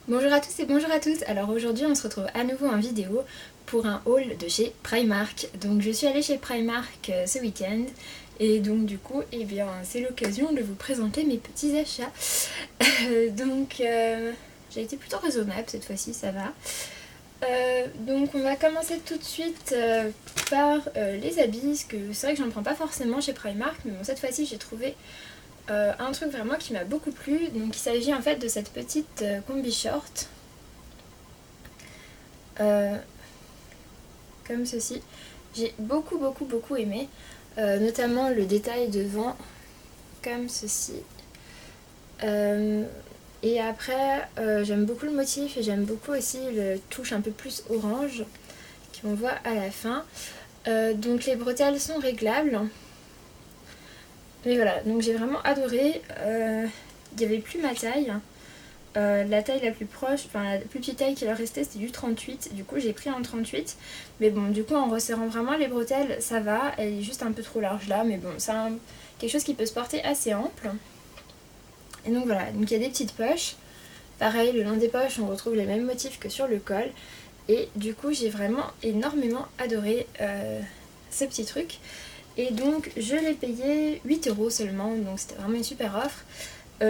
Bonjour à tous et bonjour à toutes. Alors aujourd'hui on se retrouve à nouveau en vidéo pour un haul de chez Primark. Donc je suis allée chez Primark ce week-end et donc du coup c'est l'occasion de vous présenter mes petits achats. J'ai été plutôt raisonnable cette fois-ci, ça va. Donc on va commencer tout de suite par les habits, parce que c'est vrai que j'en prends pas forcément chez Primark, mais bon, cette fois-ci j'ai trouvé un truc vraiment qui m'a beaucoup plu. Donc il s'agit en fait de cette petite combi short comme ceci. J'ai beaucoup aimé, notamment le détail devant comme ceci. Et après j'aime beaucoup le motif et j'aime beaucoup aussi le touche un peu plus orange qu'on voit à la fin. Donc les bretelles sont réglables. Mais voilà, donc j'ai vraiment adoré. Il n'y avait plus ma taille. La taille la plus proche, enfin la plus petite taille qui leur restait c'était du 38. Du coup j'ai pris un 38. Mais bon, du coup en resserrant vraiment les bretelles, ça va. Elle est juste un peu trop large là. Mais bon, c'est quelque chose qui peut se porter assez ample. Et donc voilà, donc il y a des petites poches. Pareil, le long des poches on retrouve les mêmes motifs que sur le col. Et du coup j'ai vraiment énormément adoré ce petit truc. Et donc je l'ai payé 8 € seulement, donc c'était vraiment une super offre.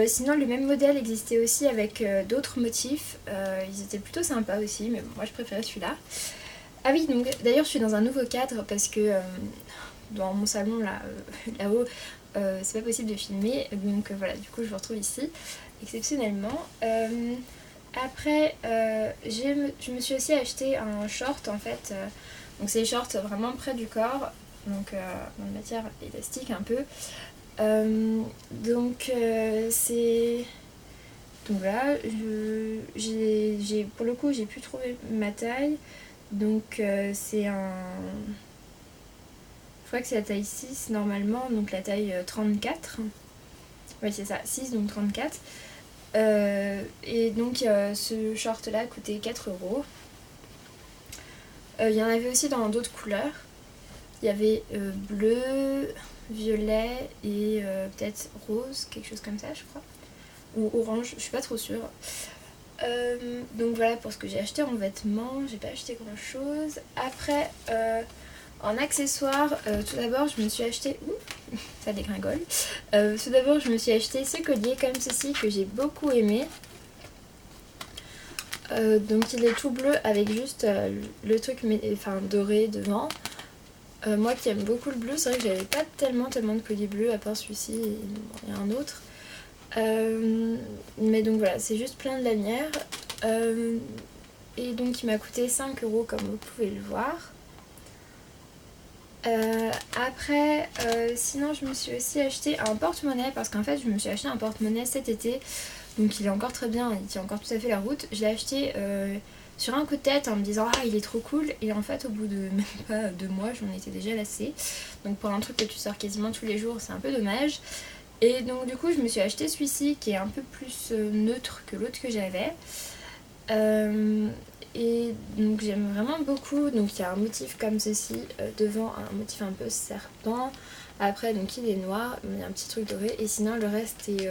Sinon le même modèle existait aussi avec d'autres motifs, ils étaient plutôt sympas aussi, mais bon, moi je préférais celui-là. Ah oui, donc d'ailleurs je suis dans un nouveau cadre parce que dans mon salon là-haut, c'est pas possible de filmer, donc voilà, du coup je vous retrouve ici, exceptionnellement. Après, je me suis aussi acheté un short en fait, donc c'est des shorts vraiment près du corps, donc dans une matière élastique un peu. C'est... Donc voilà, pour le coup j'ai pu trouver ma taille. Donc c'est un... Je crois que c'est la taille 6 normalement, donc la taille 34. Oui c'est ça, 6 donc 34. Et donc ce short là coûtait 4 €. Il y en avait aussi dans d'autres couleurs. Il y avait bleu, violet et peut-être rose, quelque chose comme ça je crois. Ou orange, je suis pas trop sûre. Donc voilà pour ce que j'ai acheté en vêtements, j'ai pas acheté grand chose. Après en accessoires, tout d'abord je me suis acheté... Ouh, ça dégringole. Tout d'abord je me suis acheté ce collier comme ceci que j'ai beaucoup aimé. Donc il est tout bleu avec juste le truc doré devant. Moi qui aime beaucoup le bleu, c'est vrai que j'avais pas tellement de colliers bleus à part celui-ci et un autre. Mais donc voilà, c'est juste plein de lanières. Et donc il m'a coûté 5 € comme vous pouvez le voir. Après, sinon je me suis aussi acheté un porte-monnaie parce qu'en fait je me suis acheté un porte-monnaie cet été. Donc il est encore très bien, il tient encore tout à fait la route. Je l'ai acheté sur un coup de tête en me disant ah il est trop cool, et en fait au bout de même pas 2 mois j'en étais déjà lassée. Donc pour un truc que tu sors quasiment tous les jours c'est un peu dommage. Et donc du coup je me suis acheté celui-ci qui est un peu plus neutre que l'autre que j'avais. Et donc j'aime vraiment beaucoup. Donc il y a un motif comme ceci devant, un motif un peu serpent. Après donc il est noir, il y a un petit truc doré et sinon le reste est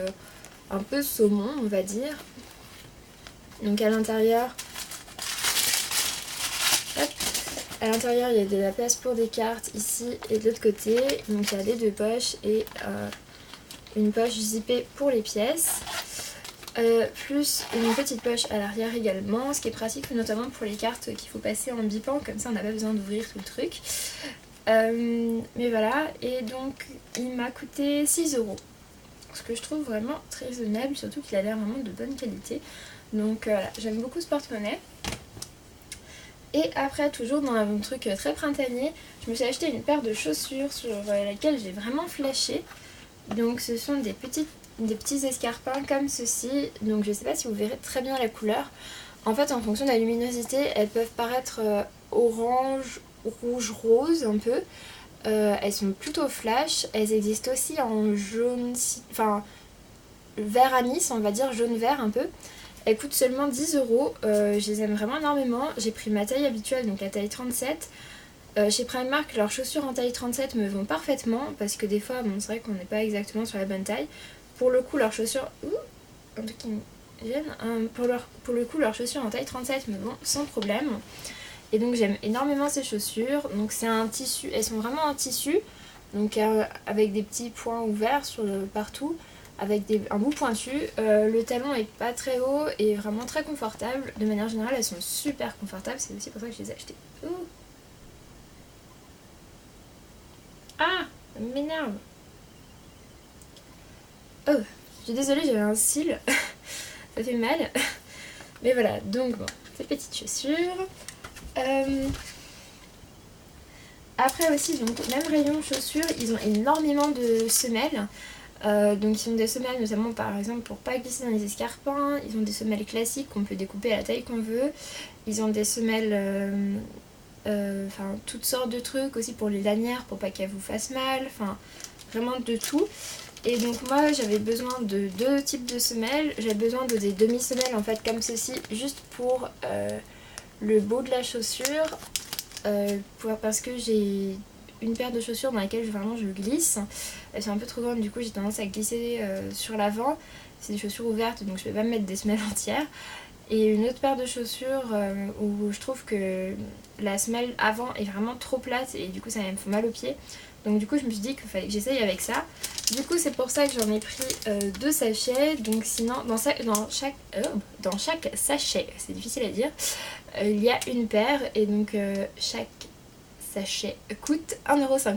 un peu saumon on va dire. Donc à l'intérieur, il y a de la place pour des cartes ici et de l'autre côté. Donc il y a les deux poches et une poche zippée pour les pièces. Plus une petite poche à l'arrière également, ce qui est pratique notamment pour les cartes qu'il faut passer en bipant, comme ça on n'a pas besoin d'ouvrir tout le truc. Mais voilà, et donc il m'a coûté 6 €. Ce que je trouve vraiment très raisonnable, surtout qu'il a l'air vraiment de bonne qualité. Donc voilà, j'aime beaucoup ce porte-monnaie. Et après, toujours dans un truc très printanier, je me suis acheté une paire de chaussures sur laquelle j'ai vraiment flashé. Donc ce sont des petits escarpins comme ceci. Donc je sais pas si vous verrez très bien la couleur. En fait en fonction de la luminosité elles peuvent paraître orange, rouge, rose un peu. Elles sont plutôt flash. Elles existent aussi en jaune, enfin vert anis on va dire, jaune vert un peu. Elles coûtent seulement 10 €. Je les aime vraiment énormément. J'ai pris ma taille habituelle, donc la taille 37. Chez Primark, leurs chaussures en taille 37 me vont parfaitement parce que des fois, bon, c'est vrai qu'on n'est pas exactement sur la bonne taille. Pour le coup, leurs chaussures... Ouh, un truc qui pour le coup leurs chaussures en taille 37 me vont sans problème. Et donc j'aime énormément ces chaussures. Donc c'est un tissu, elles sont vraiment en tissu, donc avec des petits points ouverts partout, avec un bout pointu. Le talon est pas très haut et vraiment très confortable. De manière générale elles sont super confortables, c'est aussi pour ça que je les ai achetées. Ouh. Ah, ça m'énerve. Oh, je suis désolée, j'avais un cil, ça fait mal. Mais voilà, donc bon, ces petites chaussures. Après aussi, donc même rayon chaussures, ils ont énormément de semelles. Donc ils ont des semelles notamment par exemple pour pas glisser dans les escarpins. Ils ont des semelles classiques qu'on peut découper à la taille qu'on veut. Ils ont des semelles, enfin toutes sortes de trucs aussi pour les lanières pour pas qu'elles vous fassent mal. Enfin vraiment de tout. Et donc moi j'avais besoin de deux types de semelles. J'avais besoin de des demi-semelles en fait comme ceci, juste pour le bout de la chaussure, parce que j'ai une paire de chaussures dans laquelle vraiment je glisse. Elles sont un peu trop grandes, du coup j'ai tendance à glisser sur l'avant. C'est des chaussures ouvertes donc je peux pas me mettre des semelles entières. Et une autre paire de chaussures où je trouve que la semelle avant est vraiment trop plate et du coup ça me fait mal aux pieds. Donc du coup je me suis dit qu'il fallait que j'essaye avec ça. Du coup c'est pour ça que j'en ai pris deux sachets. Donc sinon dans chaque sachet, c'est difficile à dire, il y a une paire et donc chaque sachet coûte 1,50€.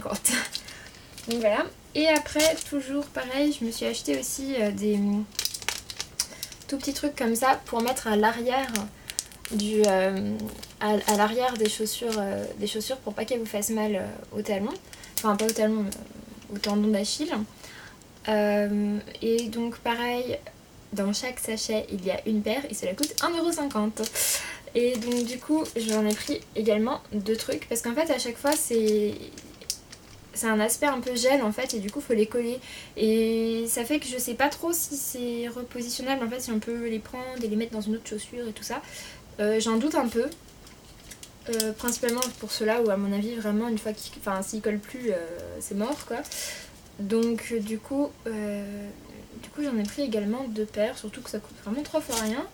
Donc voilà. Et après toujours pareil, je me suis acheté aussi des tout petits trucs comme ça pour mettre à l'arrière à l'arrière des chaussures pour pas qu'elles vous fassent mal au talon. Enfin pas au talon, au tendon d'Achille. Et donc pareil, dans chaque sachet il y a une paire et cela coûte 1,50€. Et donc du coup j'en ai pris également deux trucs parce qu'en fait à chaque fois c'est un aspect un peu gel en fait et du coup faut les coller et ça fait que je sais pas trop si c'est repositionnable en fait, si on peut les prendre et les mettre dans une autre chaussure et tout ça. J'en doute un peu, principalement pour ceux-là où à mon avis vraiment une fois s'ils collent plus c'est mort quoi. Donc du coup j'en ai pris également deux paires, surtout que ça coûte vraiment 3 fois rien.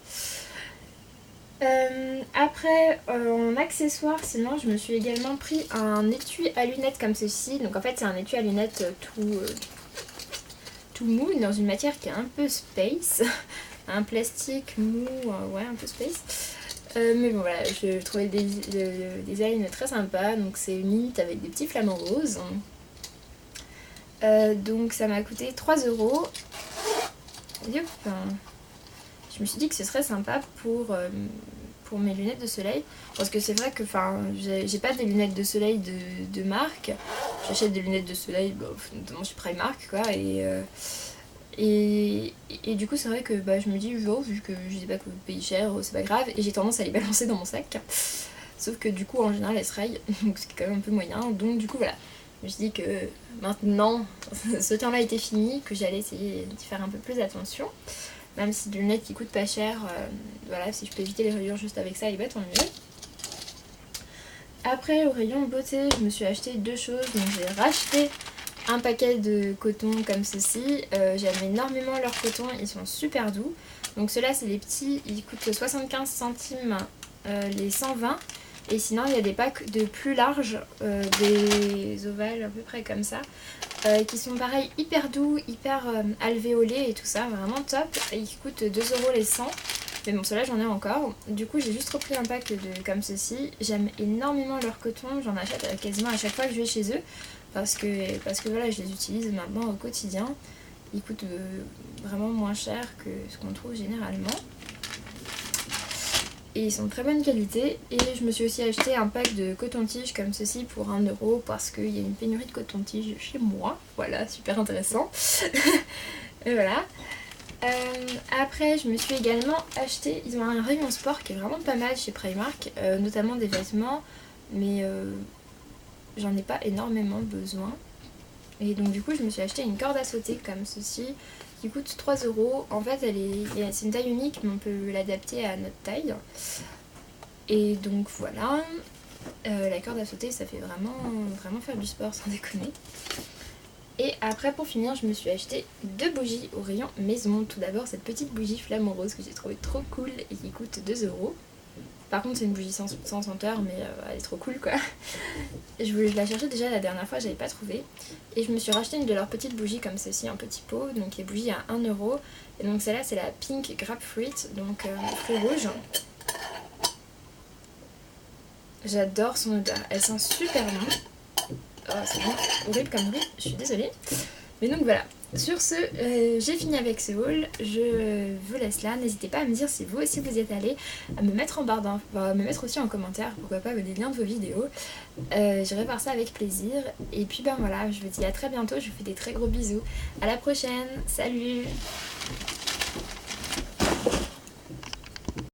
Après en accessoire sinon je me suis également pris un étui à lunettes comme ceci. Donc en fait c'est un étui à lunettes tout mou dans une matière qui est un peu space. Un plastique mou, ouais un peu space. Mais bon voilà, je trouvais le design très sympa. Donc c'est une mint avec des petits flamants roses. Donc ça m'a coûté 3€. Yep. Je me suis dit que ce serait sympa pour mes lunettes de soleil. Parce que c'est vrai que j'ai pas des lunettes de soleil de marque. J'achète des lunettes de soleil, notamment chez Primark quoi. Et du coup c'est vrai que je me dis, vu que je sais pas que vous payez cher, c'est pas grave. Et j'ai tendance à les balancer dans mon sac. Sauf que du coup en général elles se rayent. Donc c'est quand même un peu moyen. Donc du coup voilà. Je me suis dit que maintenant ce temps-là était fini, que j'allais essayer d'y faire un peu plus attention. Même si des lunettes qui coûtent pas cher, voilà, si je peux éviter les rayures juste avec ça, tant mieux. Après au rayon beauté, je me suis acheté deux choses. Donc j'ai racheté un paquet de coton comme ceci. J'aime énormément leur coton, ils sont super doux. Donc ceux-là c'est les petits, ils coûtent 75 centimes les 120. Et sinon il y a des packs de plus larges, des ovales à peu près comme ça, qui sont pareil hyper doux, hyper alvéolés et tout ça, vraiment top. Et qui coûtent 2€ les 100. Mais bon ceux-là j'en ai encore. Du coup j'ai juste repris un pack comme ceci. J'aime énormément leur coton, j'en achète quasiment à chaque fois que je vais chez eux. Parce que voilà, je les utilise maintenant au quotidien. Ils coûtent vraiment moins cher que ce qu'on trouve généralement. Et ils sont de très bonne qualité. Et je me suis aussi acheté un pack de coton-tige comme ceci pour 1€ parce qu'il y a une pénurie de coton-tige chez moi. Voilà, super intéressant. Et voilà. Après je me suis également acheté, ils ont un rayon sport qui est vraiment pas mal chez Primark, notamment des vêtements, mais j'en ai pas énormément besoin. Et donc du coup je me suis acheté une corde à sauter comme ceci qui coûte 3€. En fait c'est une taille unique mais on peut l'adapter à notre taille. Et donc voilà, la corde à sauter ça fait vraiment faire du sport sans déconner. Et après pour finir je me suis acheté 2 bougies au rayon maison. Tout d'abord cette petite bougie flamant rose que j'ai trouvé trop cool et qui coûte 2 €. Par contre c'est une bougie sans senteur mais elle est trop cool quoi. Je la cherchais déjà la dernière fois, j'avais pas trouvé. Et je me suis racheté une de leurs petites bougies comme ceci en petit pot. Donc les bougies à 1 €. Et donc celle-là c'est la Pink Grapefruit, donc fruit rouge. J'adore son odeur, elle sent super bon. Oh c'est vraiment horrible comme bruit, je suis désolée. Mais donc voilà, sur ce, j'ai fini avec ce haul, je vous laisse là. N'hésitez pas à me dire si vous aussi vous y êtes allés, à me mettre en barre d'infos, à me mettre aussi en commentaire, pourquoi pas, des liens de vos vidéos. J'irai voir ça avec plaisir. Et puis ben voilà, je vous dis à très bientôt, je vous fais des très gros bisous. À la prochaine, salut!